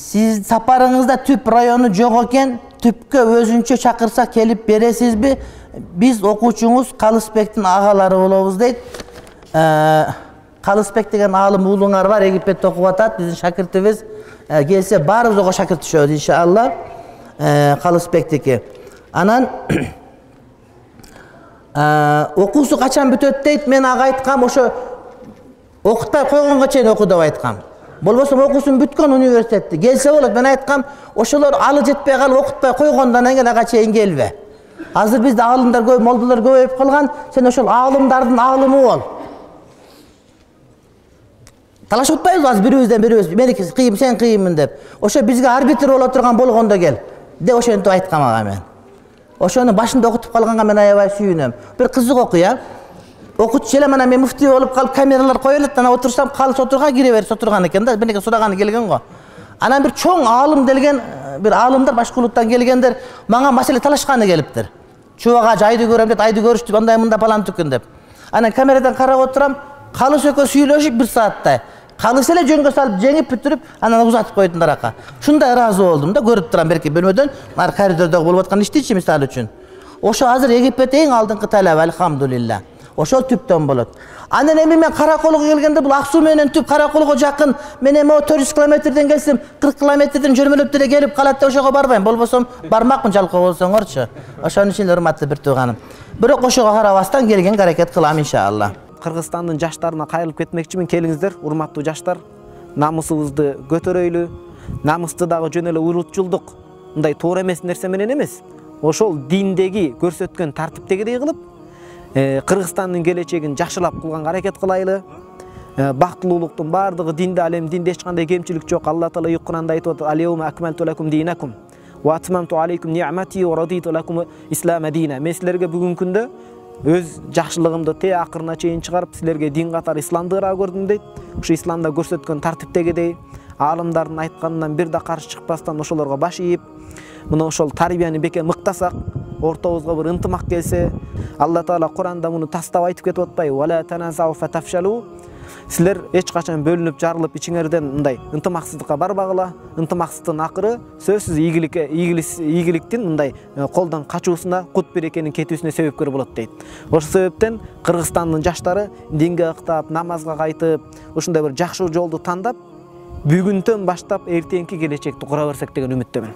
Siz saparыңızda tüp rayonu жоқ екен, tüpkө өзүнчө чакырса келип бересизби? Биз окуучуңуз Калысбектин агалары болобуз дейт. Калысбек деген аалым уулуңар бар, Египетте окуп атат, биздин шакиртибиз. Келсе баарыбыз ого шакирт түшөбүз иншалла. Калысбектики. Анан окуусу качан бүтөт дейт, мен ага айткам, ошо окутпай койгонго чейин оку деп айткам. Болбосо окуусун бүткөн университетти. Келсе болот, мен айткам, ошолор алы жетпей калып окутпай койгондон кийин ага чейин келбе. Азыр бизде аалымдар көп, молдолор көбөйүп калган, сен ошол аалымдардын аалымы бол. Талашып атпайбыз азыр бирибизден бирибиз, меники кыйын, сен кыйынмын деп. Ошо бизге арбитр боло турган болгондо кел. Деп ошентип айткам ага мен. Ошону башында окутуп калганга мен аябай сүйүнөм. Бир кызык окуя. Окутчу эле мана мен муфтий болуп калып камералар коюлат, анан отурсам калыс отурган кире берип отурган экен да, меники сураганы келген го. Анан бир чоң аалым делген, бир аалымдар башка улуттан келгендер, мага маселе талашканы келиптир. Чубага жайды көрөм деп, айды көрүштү, андай мында балан түкүн деп. Анан камерадан карап отурам, калыс экөө сүйлөшүп бир сааттай. Калыс эле жөнгө салып жеңип бүтүрүп, анан узатып койдуңдар ака. Шундай ыраазы болдум да, көрүп турам берки бөлмөдөн, ар коридордо болуп аткан иштичи мисалы үчүн. Ошо азыр Египет эң алдыңкы талап, алхамдулилла. Ошол түптөн болот. Анан эми мен Караколго келгенде бул Ак Суу менен түп Караколго жакын. Мен эми 400 километрден келсем, 40 километрден жөрмөлөп деле келип калат да ошого барбайм. Болбосом бармакмын жалкоо болсоңорчу. Ошонун үчүн урматтуу бир тууганым. Бирок ошого карабастан келген аракет кылам иншалла. Кыргызстандын жаштарына кайрылып кетмекчимин. Келиңиздер, урматтуу жаштар. Намысыбызды көтөрөйлү. Намысты дагы жөн эле урутчулдук, мындай туура эмес нерсе менен эмес. Ошол диндеги көрсөткөн тартиптегидей кылып, Кыргызстандын келечегин жакшылап кылганга аракет кылайлы. Бактылуулуктун бардыгы динде, алем динде эч кандай кемчилик жок. Алла таала Кур'анда айтып атат: "Алейума акмалту лакум динакум ва атмамту алейкум ни'мати ва радиту лакум ислам дина." Мен силерге бүгүнкү күндө өз жакшылыгымды те акырына чейин чыгарып, силерге дин катары исламды ыраа көрдүм дейт. Ушу исламда көрсөткөн тартиптегидей аалымдардын айтканынан бир да каршы чыкпастан ошолорго баш ийип, мына ошол тарбияны бекем мыктасак, ортобузга бир ынтымак келсе, Алла таала Кур'анда муну тастап айтып кетип атпайбы? "Вала таназау фатафшалу." Силер эч качан бөлүнүп жарылып ичиңерден мындай ынтымаксыздыкка барбагыла. Ынтымаксыздыктын акыры сөзсүз ийгиликтин мындай колдон качуусуна, кут берекенин кетүүсүнө себепкер болот дейт. Ошол себептен Кыргызстандын жаштары динге ыктап, намазга кайтып, ушундай бир жакшы жолду тандап, бүгүндөн баштап эртеңки келечекти кура берсек деген үмүттөмүн.